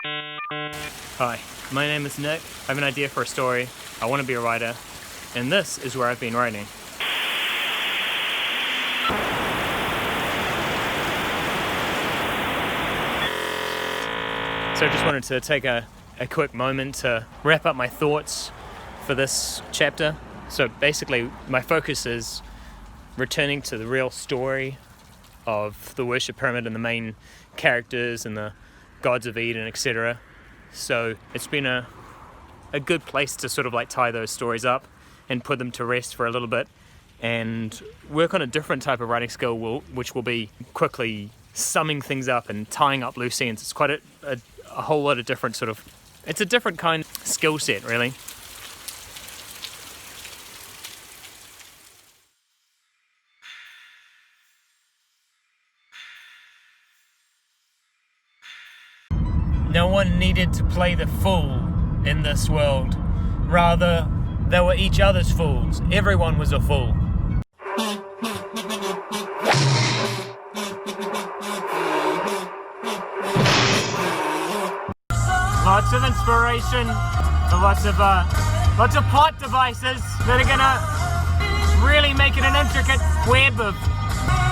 Hi, my name is Nick. I have an idea for a story. I want to be a writer, and this is where I've been writing. So I just wanted to take a quick moment to wrap up my thoughts for this chapter. So basically, my focus is returning to the real story of the worship pyramid and the main characters and the gods of Eden, etc. So it's been a good place to sort of like tie those stories up and put them to rest for a little bit and work on a different type of writing skill which will be quickly summing things up and tying up loose ends. It's quite a whole lot of different sort of, it's a different kind of skill set really. No one needed to play the fool in this world. Rather, they were each other's fools. Everyone was a fool. Lots of inspiration, lots of plot devices that are gonna really make it an intricate web of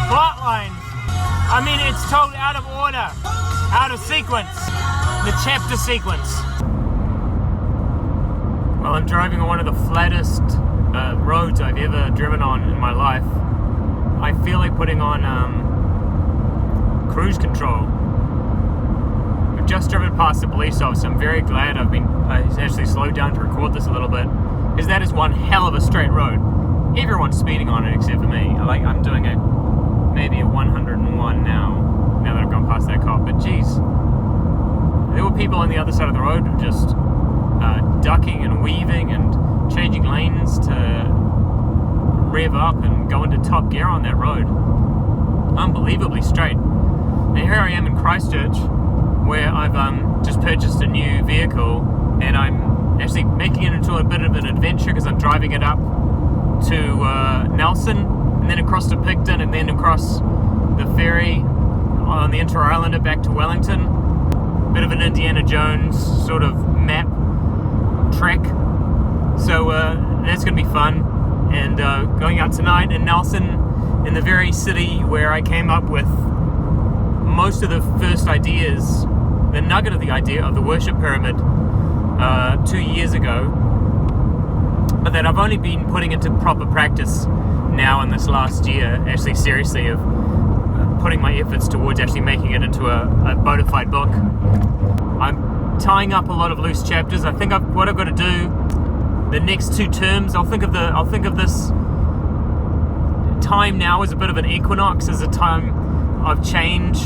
plot lines. I mean, it's told out of order, out of sequence. The chapter sequence. Well, I'm driving on one of the flattest roads I've ever driven on in my life. I feel like putting on cruise control. I've just driven past the police officer. I'm very glad I actually slowed down to record this a little bit, because that is one hell of a straight road. Everyone's speeding on it except for me. I'm doing maybe a 101 now that I've gone past that cop, but geez. There were people on the other side of the road just ducking and weaving and changing lanes to rev up and go into top gear on that road. Unbelievably straight. And here I am in Christchurch, where I've just purchased a new vehicle, and I'm actually making it into a bit of an adventure because I'm driving it up to Nelson, and then across to Picton, and then across the ferry on the Interislander back to Wellington. Bit of an Indiana Jones sort of map trek, so that's going to be fun. And going out tonight in Nelson, in the very city where I came up with most of the first ideas, the nugget of the idea of the worship pyramid 2 years ago, but that I've only been putting into proper practice now in this last year, actually seriously, of putting my efforts towards actually making it into a bona fide book. I'm tying up a lot of loose chapters. I think what I've got to do the next 2 terms, I'll think of this time now as a bit of an equinox, as a time of change.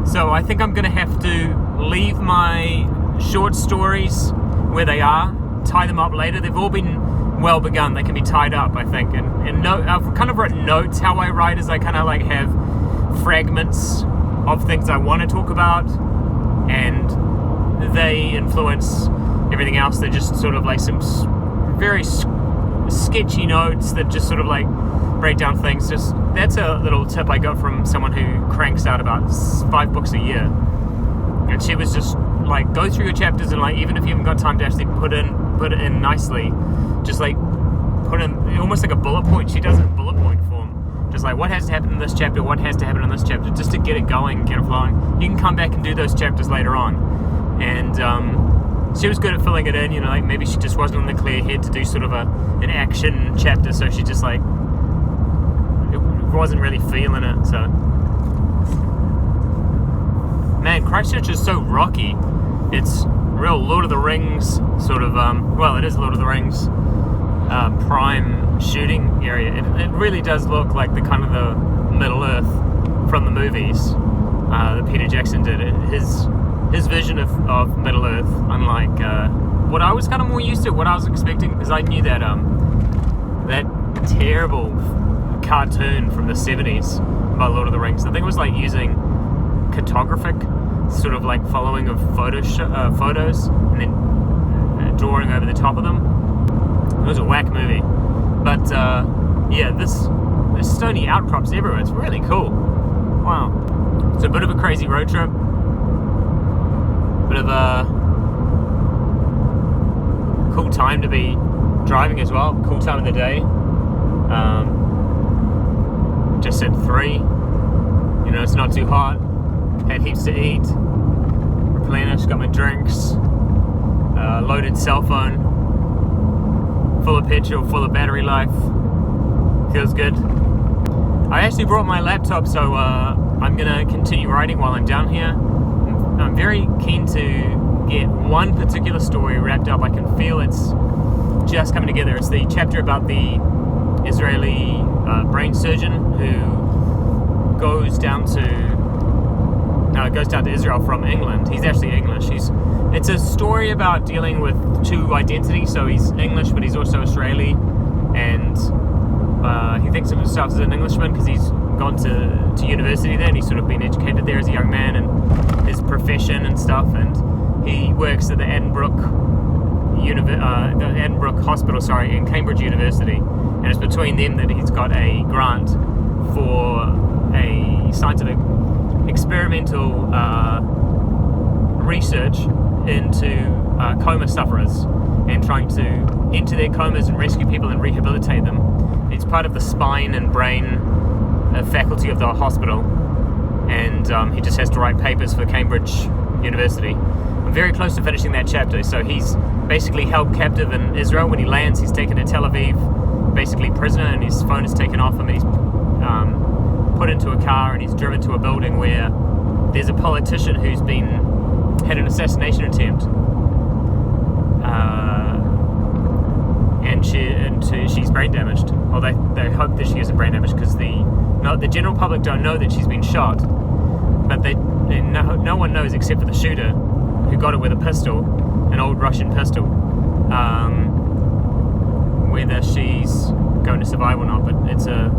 So I think I'm going to have to leave my short stories where they are, tie them up later. They've all been well begun. They can be tied up, I think. And I've kind of written notes. How I write is I kind of like have fragments of things I want to talk about, and they influence everything else. They're just sort of like some very sketchy notes that just sort of like break down things. Just that's a little tip I got from someone who cranks out about 5 books a year, and she was just like, go through your chapters and like, even if you haven't got time to actually put it in nicely, just like put in almost like a bullet point. She does it in bullet point form. Just like, what has to happen in this chapter, what has to happen in this chapter, just to get it going, get it flowing. You can come back and do those chapters later on. And she was good at filling it in, like maybe she just wasn't in the clear head to do sort of an action chapter, so she just like, it wasn't really feeling it, so. Man, Christchurch is so rocky. It's real Lord of the Rings sort of, well, it is Lord of the Rings prime shooting area. It really does look like the kind of the Middle Earth from the movies that Peter Jackson did. His vision of Middle Earth, unlike what I was kind of more used to, what I was expecting, because I knew that that terrible cartoon from the 70s about Lord of the Rings. I think it was like using cartographic, sort of like following of photos and then drawing over the top of them. It was a whack movie, but yeah, there's stony outcrops everywhere. It's really cool. Wow, it's a bit of a crazy road trip, but of a cool time to be driving as well. Cool time of the day. Just at 3. You know, it's not too hot. Had heaps to eat. Replenished. Got my drinks. Loaded cell phone. Full of petrol. Full of battery life. Feels good. I actually brought my laptop, so I'm gonna continue writing while I'm down here. I'm very keen to get one particular story wrapped up. I can feel it's just coming together. It's the chapter about the Israeli brain surgeon who goes down to Israel from England. He's actually English. It's a story about dealing with two identities. So he's English, but he's also Israeli, and he thinks of himself as an Englishman because he's gone to university there, and he's sort of been educated there as a young man, and his profession and stuff. And he works at the Edinburgh Hospital, in Cambridge University, and it's between them that he's got a grant for a scientific experimental research into coma sufferers and trying to enter their comas and rescue people and rehabilitate them. It's part of the spine and brain faculty of the hospital, and he just has to write papers for Cambridge University. I'm very close to finishing that chapter. So he's basically held captive in Israel. When he lands, he's taken to Tel Aviv, basically prisoner, and his phone is taken off him, and he's put into a car, and he's driven to a building where there's a politician who's had an assassination attempt, and she's brain damaged. Well, they hope that she isn't brain damaged because the general public don't know that she's been shot, but no one knows except for the shooter, who got it with a pistol, an old Russian pistol, whether she's going to survive or not. But it's a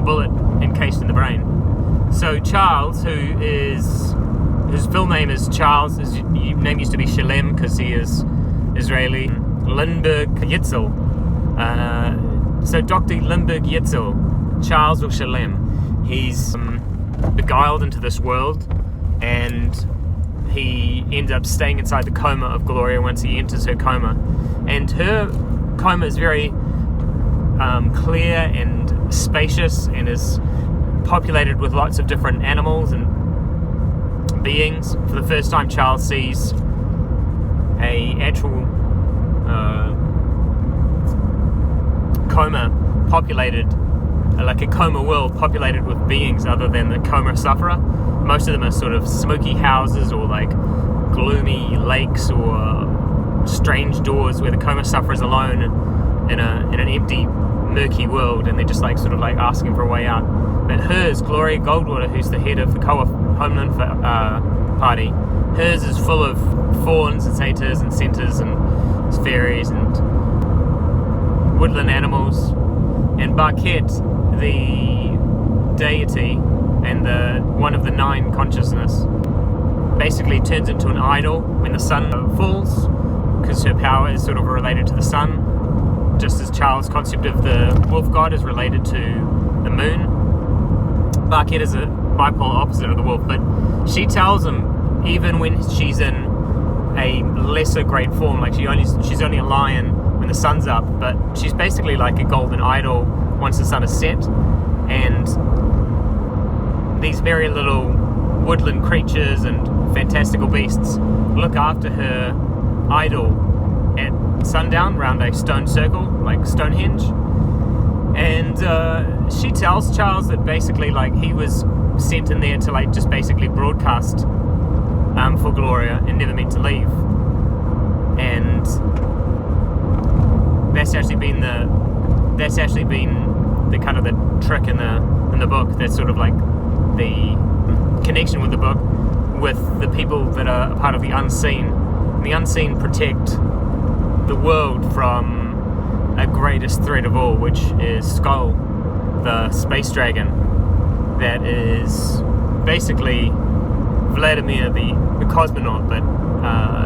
bullet encased in the brain. So Charles, whose full name is Charles, his name used to be Shalem because he is Israeli, Lindbergh Yitzel. So Dr. Lindbergh Yitzel, Charles or Shalem, he's beguiled into this world, and he ends up staying inside the coma of Gloria once he enters her coma. And her coma is very clear and spacious, and is populated with lots of different animals and beings. For the first time, Charles sees a actual coma populated, like a coma world populated with beings other than the coma sufferer. Most of them are sort of smoky houses or like gloomy lakes or strange doors where the coma sufferer is alone in an empty, murky world, and they're just like sort of like asking for a way out. But hers, Gloria Goldwater, who's the head of the Koah Homeland Party, hers is full of fawns and satyrs and centaurs and fairies and woodland animals. And Bahket, the deity and one of the 9 consciousness, basically turns into an idol when the sun falls, because her power is sort of related to the sun, just as Charles' concept of the wolf god is related to the moon. Bahket is a bipolar opposite of the wolf, but she tells him, even when she's in a lesser great form, like she's only a lion when the sun's up, but she's basically like a golden idol once the sun is set. And these very little woodland creatures and fantastical beasts look after her idol at sundown around a stone circle, like Stonehenge. And she tells Charles that basically like he was sent in there to like just basically broadcast for Gloria and never meant to leave. And that's actually been the kind of the trick in the book. That's sort of like the connection with the book, with the people that are a part of the unseen. And the unseen protect the world from a greatest threat of all, which is Skull, the space dragon, that is basically Vladimir, the cosmonaut, but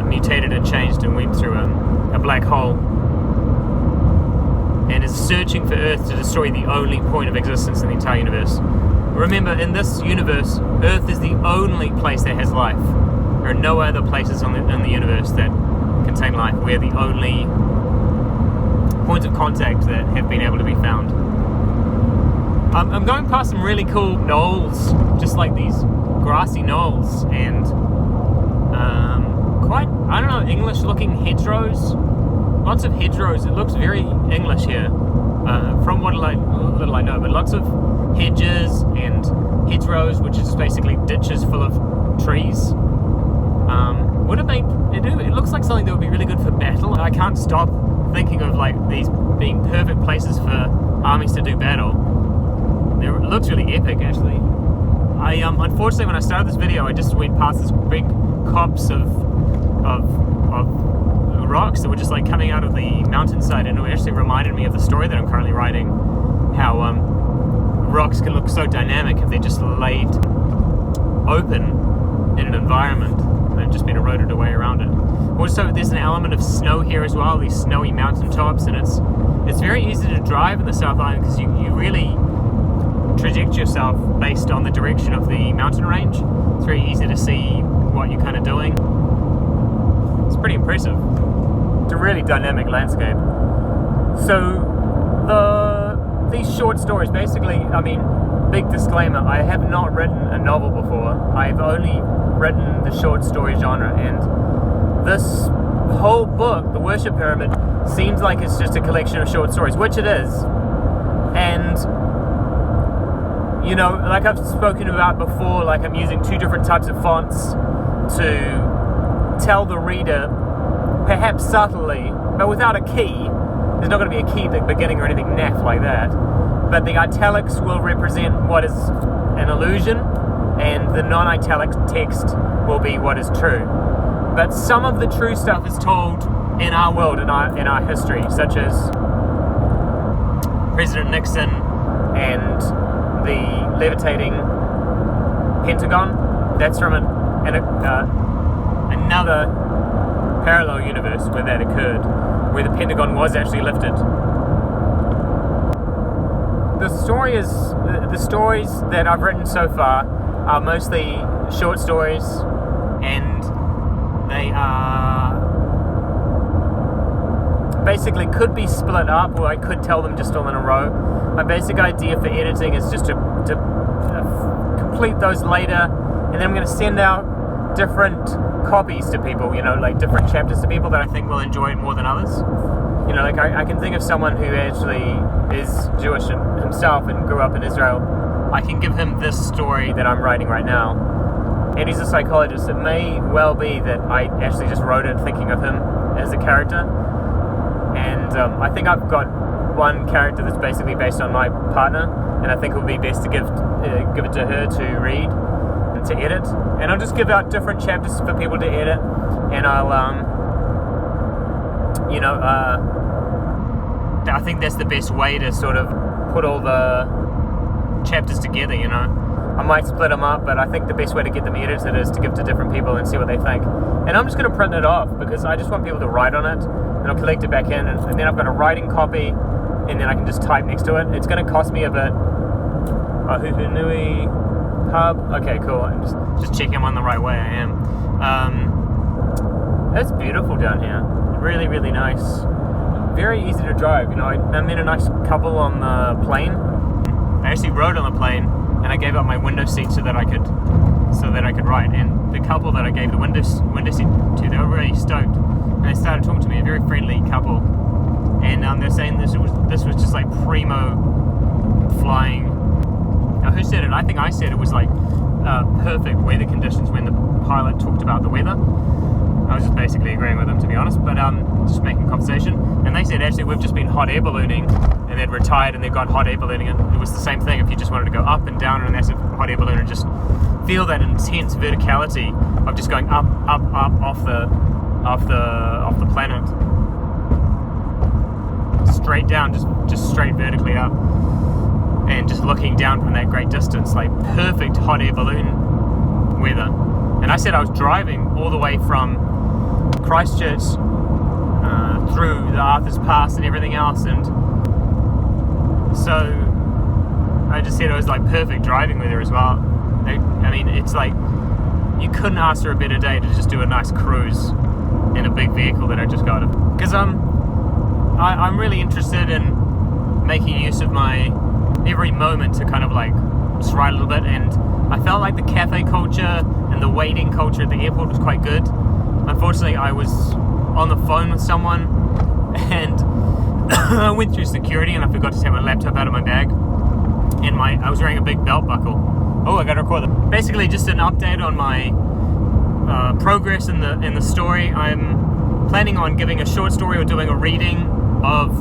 mutated and changed and went through a black hole, and is searching for Earth to destroy the only point of existence in the entire universe. Remember, in this universe, Earth is the only place that has life. There are no other places in the universe that contain life. We're the only points of contact that have been able to be found. I'm going past some really cool knolls, just like these grassy knolls, and quite, I don't know, English-looking hedgerows. Lots of hedgerows. It looks very English here, from what little I know. But lots of hedges and hedgerows, which is basically ditches full of trees. It looks like something that would be really good for battle. I can't stop thinking of like these being perfect places for armies to do battle. It looks really epic, actually. Unfortunately, when I started this video, I just went past this big copse of rocks that were just like coming out of the mountainside, and it actually reminded me of the story that I'm currently writing. How rocks can look so dynamic if they're just laid open in an environment. They've just been eroded away around it. Also, there's an element of snow here as well, these snowy mountain tops, and it's very easy to drive in the South Island because you really traject yourself based on the direction of the mountain range. It's very easy to see what you're kind of doing. It's pretty impressive. It's a really dynamic landscape. So these short stories, basically, I mean, big disclaimer, I have not written a novel before. I've only written the short story genre, and this whole book, The Worship Pyramid, seems like it's just a collection of short stories, which it is. And you know, like I've spoken about before, like I'm using two different types of fonts to tell the reader, perhaps subtly, but without a key. There's not going to be a key at the beginning or anything naff like that. But the italics will represent what is an illusion, and the non-italic text will be what is true. But some of the true stuff is told in our world, in our history, such as President Nixon and the levitating Pentagon. That's from another parallel universe where that occurred, where the Pentagon was actually lifted. The stories that I've written so far are mostly short stories, and they are basically could be split up, or I could tell them just all in a row. My basic idea for editing is just to complete those later, and then I'm going to send out different copies to people, you know, like different chapters to people that I think will enjoy it more than others. You know, like I can think of someone who actually is Jewish himself and grew up in Israel. I can give him this story that I'm writing right now, and he's a psychologist. It may well be that I actually just wrote it thinking of him as a character, and I think I've got one character that's basically based on my partner, and I think it would be best to give it to her to read and to edit. And I'll just give out different chapters for people to edit, and I'll I think that's the best way to sort of put all the chapters together, you know. I might split them up, but I think the best way to get them edited is to give to different people and see what they think. And I'm just going to print it off because I just want people to write on it, and I'll collect it back in, and then I've got a writing copy, and then I can just type next to it. It's going to cost me a bit. Huhunui Pub. Okay, cool. I'm just checking I'm on the right way. I am. It's beautiful down here. Really, really nice. Very easy to drive. You know, I met a nice couple on the plane. I actually rode on the plane, and I gave up my window seat so that I could write. And the couple that I gave the window seat to, they were really stoked, and they started talking to me. A very friendly couple, and they're saying this was just like primo flying. Now, who said it? I think I said it was like perfect weather conditions when the pilot talked about the weather. I was just basically agreeing with them, to be honest, but just making conversation. And they said, actually, we've just been hot air ballooning, and they'd retired and they'd gone hot air ballooning, and it was the same thing if you just wanted to go up and down in a massive hot air balloon and just feel that intense verticality of just going up, up, up off the planet. Straight down, just straight vertically up. And just looking down from that great distance, like perfect hot air balloon weather. And I said I was driving all the way from Christchurch through the Arthur's Pass and everything else, and so I just said it was like perfect driving weather as well. I mean, it's like you couldn't ask for a better day to just do a nice cruise in a big vehicle that I just got. Because I'm really interested in making use of my every moment to kind of like just ride a little bit, and I felt like the cafe culture and the waiting culture at the airport was quite good. Unfortunately, I was on the phone with someone and I went through security and I forgot to take my laptop out of my bag, and I was wearing a big belt buckle. Oh, I gotta record them. Basically, just an update on my progress in the story. I'm planning on giving a short story or doing a reading of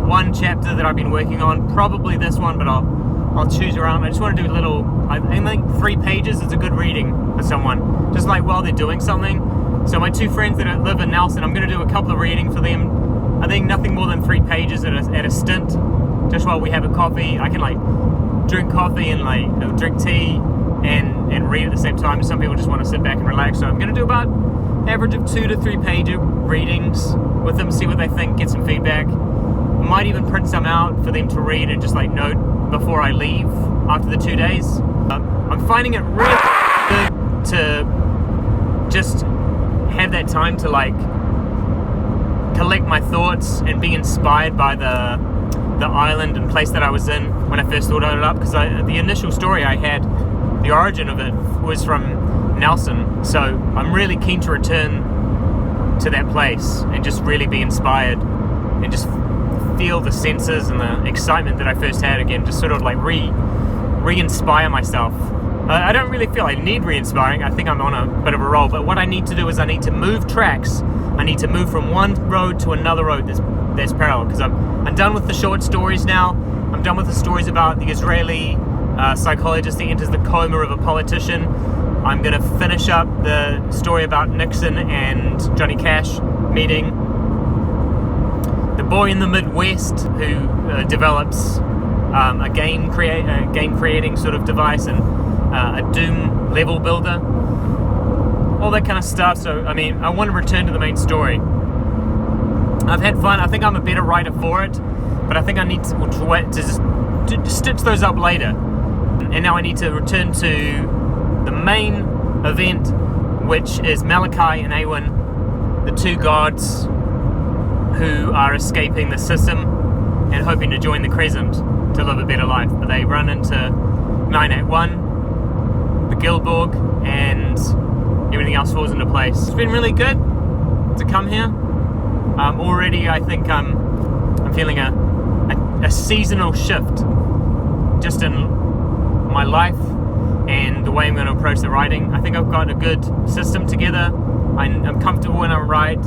one chapter that I've been working on. Probably this one, but I'll choose around. I just want to do a little. I think 3 pages is a good reading for someone, just like while they're doing something. So my 2 friends that live in Nelson, I'm going to do a couple of readings for them. I think nothing more than 3 pages at a stint, just while we have a coffee. I can like drink coffee and like drink tea and read at the same time. Some people just want to sit back and relax. So I'm going to do about average of 2 to 3 page readings with them, see what they think, get some feedback. Might even print some out for them to read and just like note before I leave after the 2 days. I'm finding it really good to just have that time to like collect my thoughts and be inspired by the island and place that I was in when I first thought it up, because the initial story I had, the origin of it was from Nelson, so I'm really keen to return to that place and just really be inspired and just feel the senses and the excitement that I first had again, just sort of like re-inspire myself. I don't really feel I need re-inspiring. I think I'm on a bit of a roll, but what I need to do is I need to move tracks. I need to move from one road to another road that's parallel, because I'm done with the short stories now. I'm done with the stories about the Israeli psychologist that enters the coma of a politician. I'm going to finish up the story about Nixon and Johnny Cash meeting. The boy in the Midwest who develops a game creating sort of device and a Doom level builder, all that kind of stuff. So I mean, I want to return to the main story. I've had fun. I think I'm a better writer for it, but I think I need to just stitch those up later. And now I need to return to the main event, which is Malachi and Awen, the 2 gods who are escaping the system and hoping to join the Crescent to live a better life. But they run into 981, the Guildborg, and everything else falls into place. It's been really good to come here. Already I think I'm feeling a seasonal shift just in my life and the way I'm going to approach the writing. I think I've got a good system together. I'm comfortable when I write.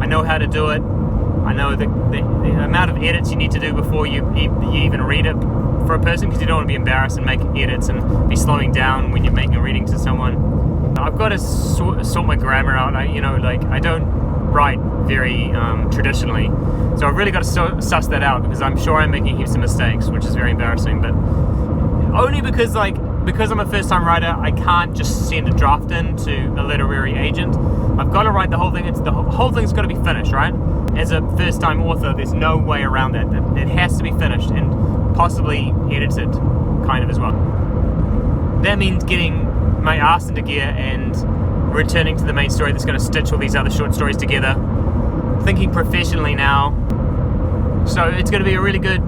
I know how to do it. I know the amount of edits you need to do before you even read it for a person, because you don't want to be embarrassed and make edits and be slowing down when you're making a reading to someone. I've got to sort my grammar out. I don't write very traditionally, so I've really got to suss that out, because I'm sure I'm making heaps of mistakes, which is very embarrassing, but only because I'm a first-time writer, I can't just send a draft in to a literary agent. I've got to write the whole thing. The whole thing's got to be finished, right? As a first-time author, there's no way around that. It has to be finished and possibly edited, kind of as well. That means getting my ass into gear and returning to the main story that's going to stitch all these other short stories together. Thinking professionally now. So it's going to be a really good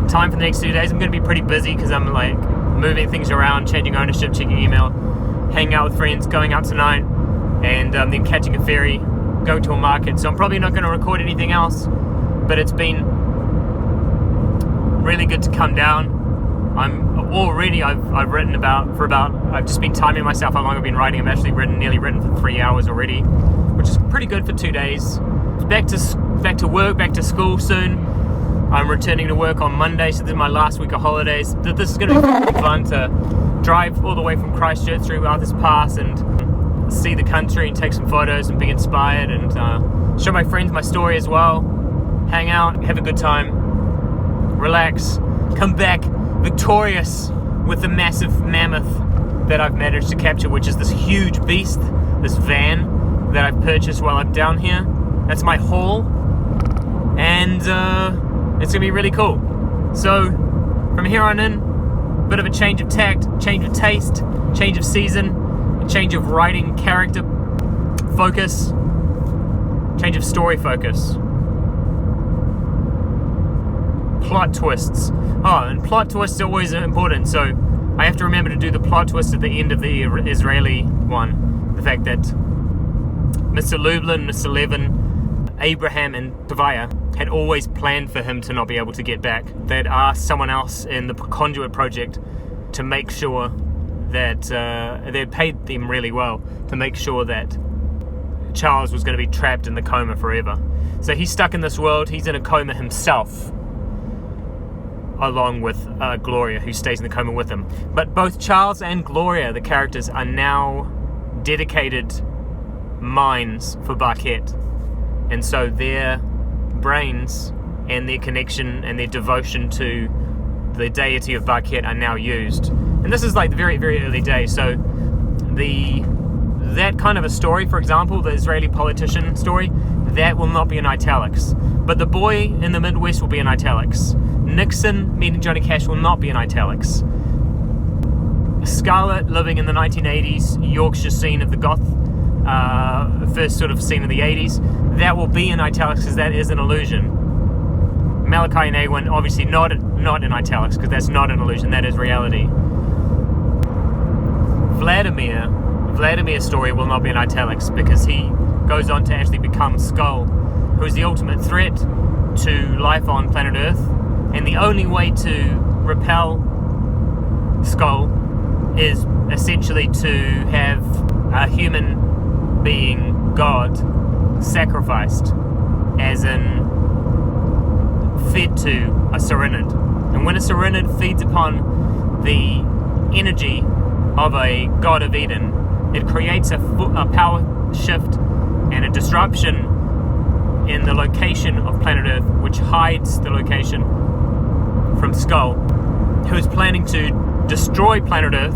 time for the next 2 days. I'm going to be pretty busy because I'm like moving things around, changing ownership, checking email, hanging out with friends, going out tonight, and then catching a ferry, going to a market. So I'm probably not going to record anything else, but it's been really good to come down. I've just been timing myself how long I've been writing. I've actually nearly written for 3 hours already, which is pretty good for 2 days. Back to work, back to school soon. I'm returning to work on Monday, so this is my last week of holidays. This is going to be fun to drive all the way from Christchurch through Arthur's Pass and see the country and take some photos and be inspired and show my friends my story as well. Hang out, have a good time, relax, come back victorious with the massive mammoth that I've managed to capture, which is this huge beast, this van that I've purchased while I'm down here. That's my haul, and it's gonna be really cool. So from here on in, bit of a change of tact, change of taste, change of season, change of writing character focus, change of story focus. Plot twists. Oh, and plot twists are always important, so I have to remember to do the plot twist at the end of the Israeli one. The fact that Mr. Lublin, Mr. Levin, Abraham and Tobiah had always planned for him to not be able to get back. They'd asked someone else in the Conduit project to make sure that they'd paid them really well to make sure that Charles was going to be trapped in the coma forever. So he's stuck in this world, he's in a coma himself, along with Gloria, who stays in the coma with him. But both Charles and Gloria, the characters, are now dedicated minds for Bahket. And so their brains and their connection and their devotion to the deity of Bahket are now used. And this is like the very, very early days. So that kind of a story, for example, the Israeli politician story, that will not be in italics. But the boy in the Midwest will be in italics. Nixon meeting Johnny Cash will not be in italics. Scarlett living in the 1980s Yorkshire scene of the goth, first sort of scene of the 80s, that will be in italics because that is an illusion. Malachi and Awen obviously not in italics because that's not an illusion, that is reality. Vladimir's story will not be in italics because he goes on to actually become Skull, who is the ultimate threat to life on planet Earth. And the only way to repel Skull is essentially to have a human being, God, sacrificed, as in fed to a Serenid. And when a Serenid feeds upon the energy of a God of Eden, it creates a power shift and a disruption in the location of planet Earth, which hides the location from Skull, who is planning to destroy planet Earth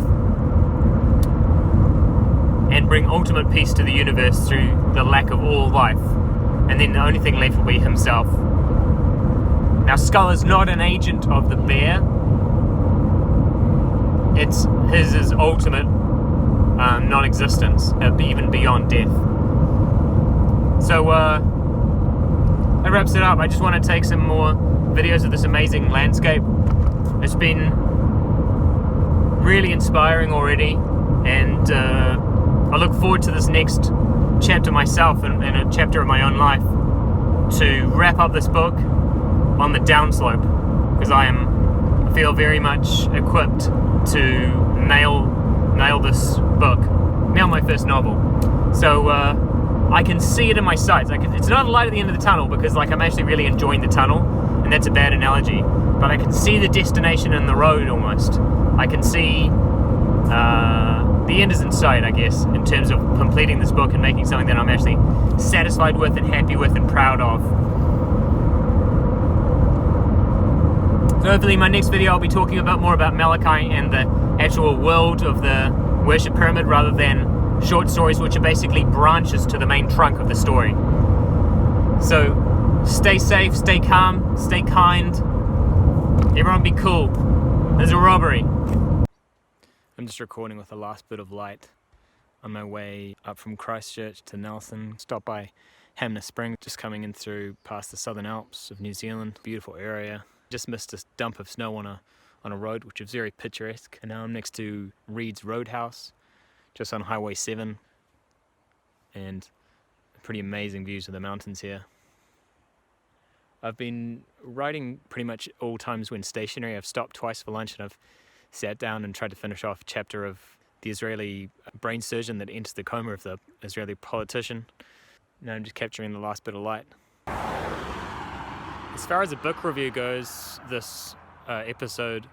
and bring ultimate peace to the universe through the lack of all life. And then the only thing left will be himself. Now, Skull is not an agent of the bear. It's his ultimate non-existence, even beyond death. So that wraps it up. I just want to take some more videos of this amazing landscape. It's been really inspiring already, and I look forward to this next chapter myself and a chapter of my own life to wrap up this book on the downslope, because I feel very much equipped to nail this book, nail my first novel. So I can see it in my sights. It's not a light at the end of the tunnel because I'm actually really enjoying the tunnel, and that's a bad analogy, but I can see the destination in the road almost. I can see the end is in sight, I guess, in terms of completing this book and making something that I'm actually satisfied with and happy with and proud of. So hopefully in my next video I'll be talking more about Malachi and the actual world of the worship pyramid, rather than short stories which are basically branches to the main trunk of the story. So stay safe, stay calm, stay kind, everyone be cool. There's a robbery. I'm just recording with the last bit of light on my way up from Christchurch to Nelson. Stopped by Hanmer Springs, just coming in through past the Southern Alps of New Zealand. Beautiful area. Just missed a dump of snow on a road, which is very picturesque. And now I'm next to Reed's Roadhouse, just on Highway 7. And pretty amazing views of the mountains here. I've been writing pretty much all times when stationary. I've stopped twice for lunch and I've sat down and tried to finish off a chapter of the Israeli brain surgeon that enters the coma of the Israeli politician. Now I'm just capturing the last bit of light. As far as a book review goes, this episode,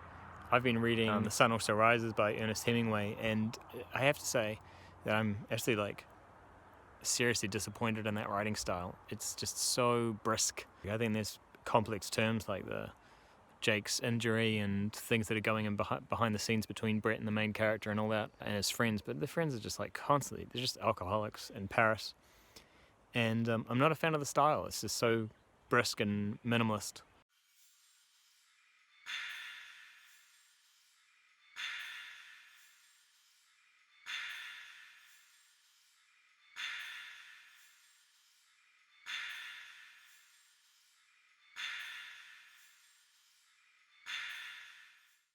I've been reading The Sun Also Rises by Ernest Hemingway, and I have to say that I'm actually seriously disappointed in that writing style. It's just so brisk. I think there's complex terms like Jake's injury and things that are going in behind the scenes between Brett and the main character and all that, and his friends, but the friends are just constantly, they're just alcoholics in Paris. And I'm not a fan of the style. It's just so brisk and minimalist.